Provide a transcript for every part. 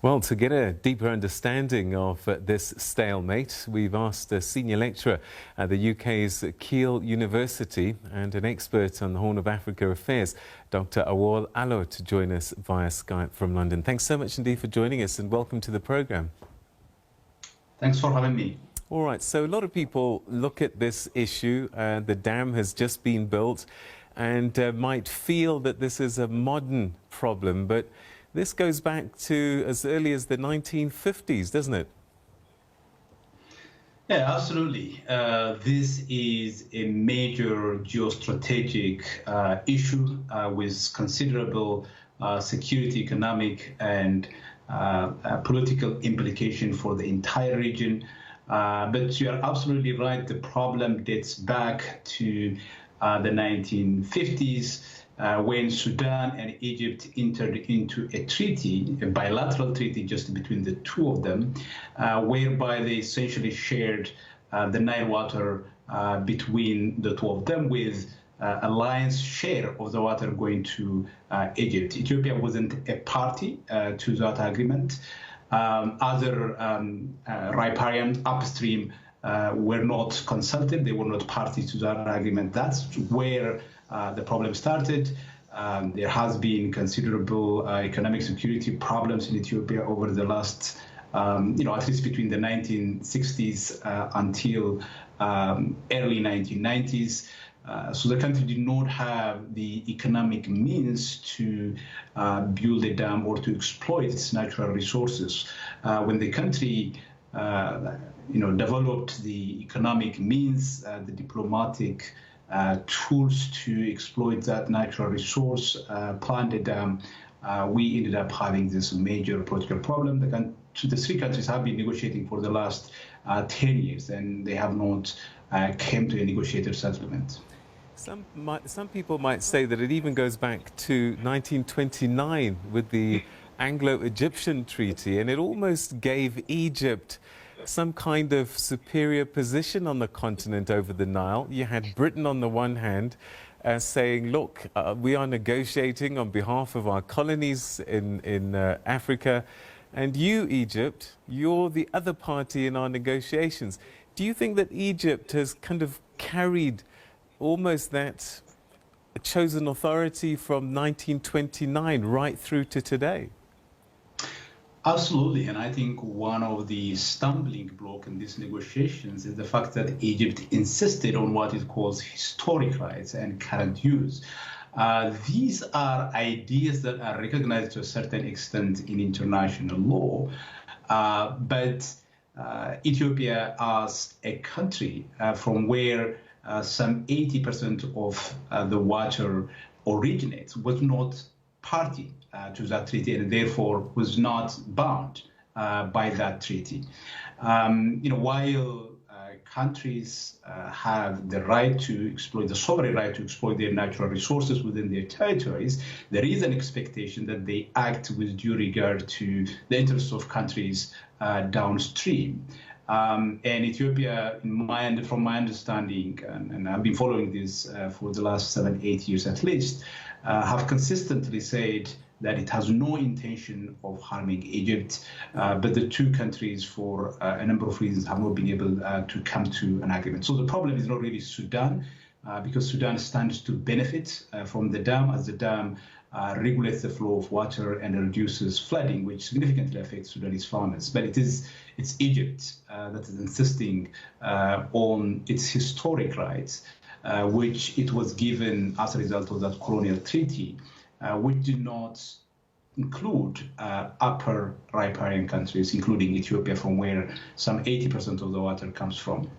Well, to get a deeper understanding of this stalemate, we've asked a senior lecturer at the UK's Keele University and an expert on the Horn of Africa affairs, Dr. Awal Alo, to join us via Skype from London. Thanks so much indeed for joining us and welcome to the programme. Thanks for having me. All right, so a lot of people look at this issue, the dam has just been built, and might feel that this is a modern problem, but this goes back to as early as the 1950s, doesn't it? Yeah, absolutely. This is a major geostrategic issue with considerable security, economic, and political implication for the entire region. But you are absolutely right. The problem dates back to the 1950s. When Sudan and Egypt entered into a treaty, a bilateral treaty just between the two of them, whereby they essentially shared the Nile water between the two of them, with a lion's share of the water going to Egypt. Ethiopia wasn't a party to that agreement. Other riparians upstream were not consulted. They were not party to that agreement. That's where the problem started. There has been considerable economic security problems in Ethiopia over the last, at least between the 1960s until early 1990s. So the country did not have the economic means to build a dam or to exploit its natural resources. When the country developed the economic means, the diplomatic tools to exploit that natural resource, planned a dam, we ended up having this major political problem. The three countries have been negotiating for the last 10 years, and they have not came to a negotiated settlement. Some people might say that it even goes back to 1929 with the Anglo-Egyptian Treaty, and it almost gave Egypt some kind of superior position on the continent over the Nile. You had Britain on the one hand saying, look, we are negotiating on behalf of our colonies in Africa, and you, Egypt, you're the other party in our negotiations. Do you think that Egypt has kind of carried almost that chosen authority from 1929 right through to today? Absolutely, and I think one of the stumbling blocks in these negotiations is the fact that Egypt insisted on what it calls historic rights and current use. These are ideas that are recognized to a certain extent in international law, but Ethiopia as a country from where some 80% of the water originates was not party to that treaty, and therefore was not bound by that treaty. While countries have the right to exploit, the sovereign right to exploit their natural resources within their territories, there is an expectation that they act with due regard to the interests of countries downstream. And Ethiopia, from my understanding, and I've been following this for the last 7-8 years at least, have consistently said that it has no intention of harming Egypt, but the two countries, for a number of reasons, have not been able to come to an agreement. So the problem is not really Sudan, because Sudan stands to benefit from the dam, as the dam regulates the flow of water and reduces flooding, which significantly affects Sudanese farmers. But it's Egypt that is insisting on its historic rights, which it was given as a result of that colonial treaty, which did not include upper riparian countries, including Ethiopia, from where some 80% of the water comes from.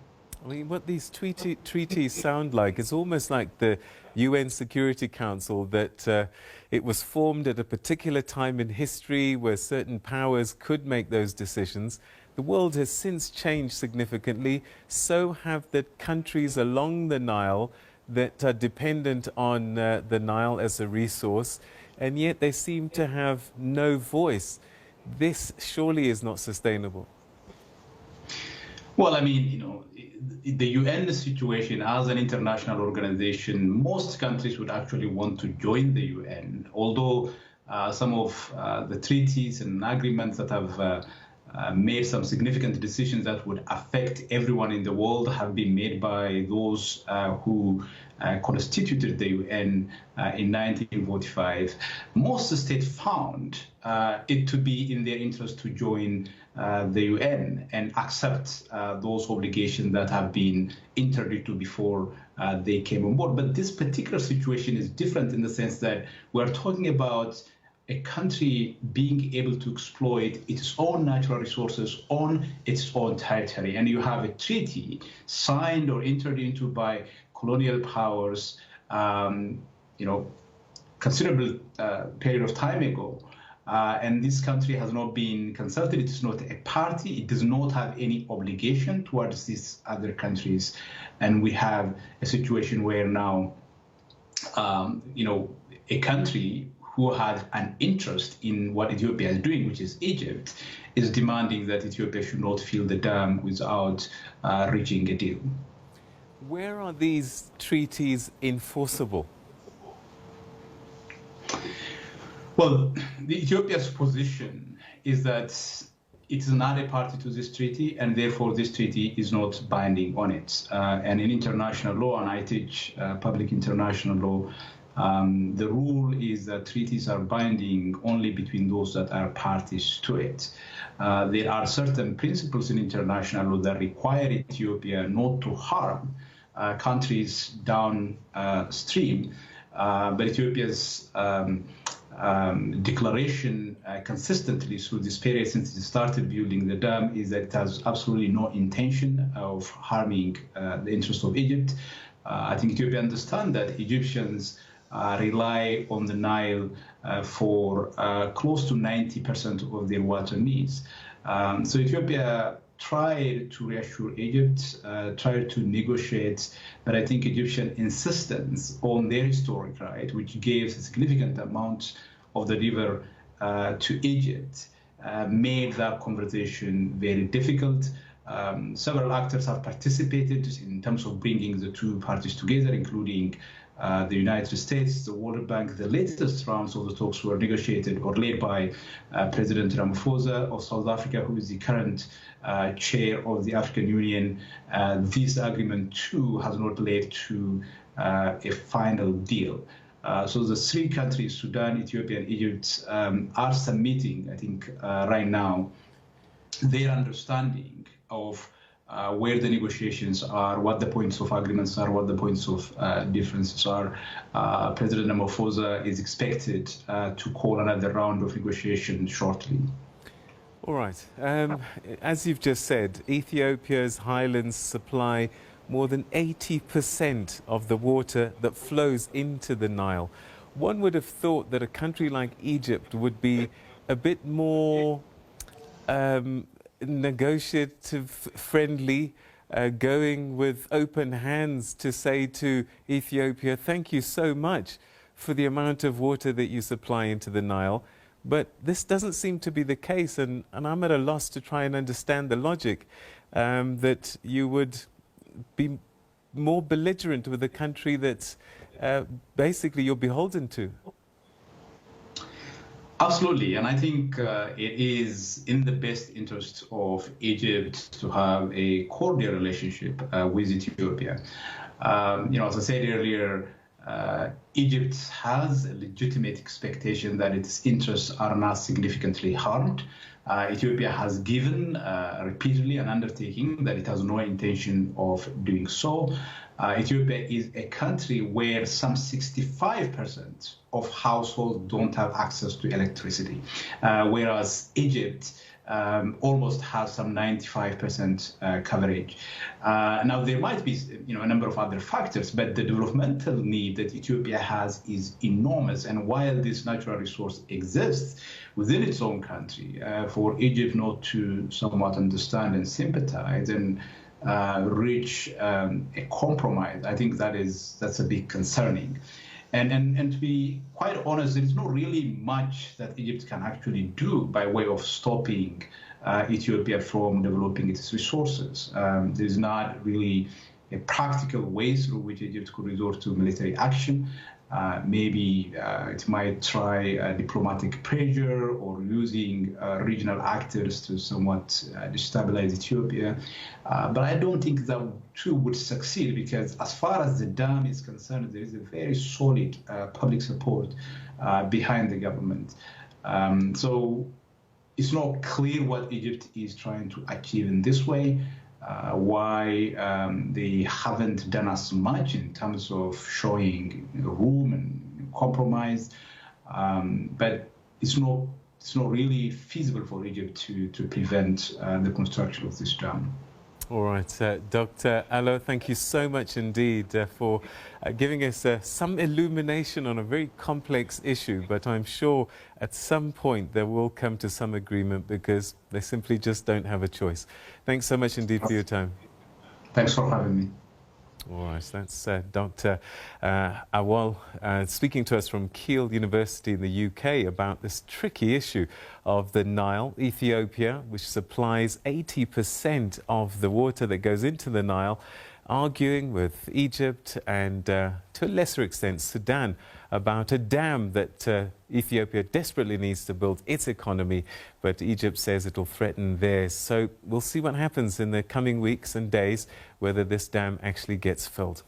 I mean, what these treaties sound like, it's almost like the UN Security Council, that it was formed at a particular time in history where certain powers could make those decisions. The world has since changed significantly. So have the countries along the Nile that are dependent on the Nile as a resource, and yet they seem to have no voice. This surely is not sustainable. Well, I mean, the UN situation as an international organization, most countries would actually want to join the UN, although some of the treaties and agreements that have made some significant decisions that would affect everyone in the world have been made by those who constituted the UN in 1945. Most states found it to be in their interest to join the UN and accept those obligations that have been entered into before they came on board. But this particular situation is different in the sense that we're talking about a country being able to exploit its own natural resources on its own territory. And you have a treaty signed or entered into by colonial powers, considerable period of time ago. And this country has not been consulted. It is not a party. It does not have any obligation towards these other countries. And we have a situation where now, a country who had an interest in what Ethiopia is doing, which is Egypt, is demanding that Ethiopia should not fill the dam without reaching a deal. Where are these treaties enforceable? Well, Ethiopia's position is that it is not a party to this treaty, and therefore this treaty is not binding on it. And in international law, and I teach public international law, the rule is that treaties are binding only between those that are parties to it. There are certain principles in international law that require Ethiopia not to harm countries downstream, but Ethiopia's declaration consistently through this period since it started building the dam is that it has absolutely no intention of harming the interests of Egypt. I think Ethiopia understands that Egyptians rely on the Nile for close to 90% of their water needs. So Ethiopia tried to reassure Egypt, tried to negotiate, but I think Egyptian insistence on their historic right, which gave a significant amount of the river to Egypt, made that conversation very difficult. Several actors have participated in terms of bringing the two parties together, including the United States, the World Bank. The latest rounds of the talks were negotiated or led by President Ramaphosa of South Africa, who is the current chair of the African Union. This agreement, too, has not led to a final deal. So the three countries, Sudan, Ethiopia, and Egypt, are submitting, I think, right now, their understanding of where the negotiations are, what the points of agreements are, what the points of differences are. President Ramaphosa is expected to call another round of negotiation shortly. All right. As you've just said, Ethiopia's highlands supply more than 80% of the water that flows into the Nile. One would have thought that a country like Egypt would be a bit more negotiative friendly, going with open hands to say to Ethiopia, thank you so much for the amount of water that you supply into the Nile. But this doesn't seem to be the case, and I'm at a loss to try and understand the logic that you would be more belligerent with a country that's basically you're beholden to. Absolutely, and I think it is in the best interest of Egypt to have a cordial relationship with Ethiopia. As I said earlier, Egypt has a legitimate expectation that its interests are not significantly harmed. Ethiopia has given repeatedly an undertaking that it has no intention of doing so. Ethiopia is a country where some 65% of households don't have access to electricity, whereas Egypt almost has some 95% coverage. Now, there might be a number of other factors, but the developmental need that Ethiopia has is enormous. And while this natural resource exists within its own country, for Egypt not to somewhat understand and sympathize and reach a compromise, I think that's a bit concerning. And to be quite honest, there is not really much that Egypt can actually do by way of stopping Ethiopia from developing its resources. There is not really a practical way through which Egypt could resort to military action. Maybe it might try diplomatic pressure or using regional actors to somewhat destabilize Ethiopia. But I don't think that too would succeed, because as far as the dam is concerned, there is a very solid public support behind the government. So it's not clear what Egypt is trying to achieve in this way. Why they haven't done as much in terms of showing room and compromise, but it's not really feasible for Egypt to prevent the construction of this dam. All right, Dr. Alo, thank you so much indeed for giving us some illumination on a very complex issue. But I'm sure at some point there will come to some agreement, because they simply just don't have a choice. Thanks so much indeed for your time. Thanks for having me. All right, that's Dr. Awal speaking to us from Kiel University in the UK about this tricky issue of the Nile. Ethiopia, which supplies 80% of the water that goes into the Nile, arguing with Egypt and to a lesser extent Sudan about a dam that Ethiopia desperately needs to build its economy, but Egypt says it will threaten theirs. So we'll see what happens in the coming weeks and days, whether this dam actually gets filled.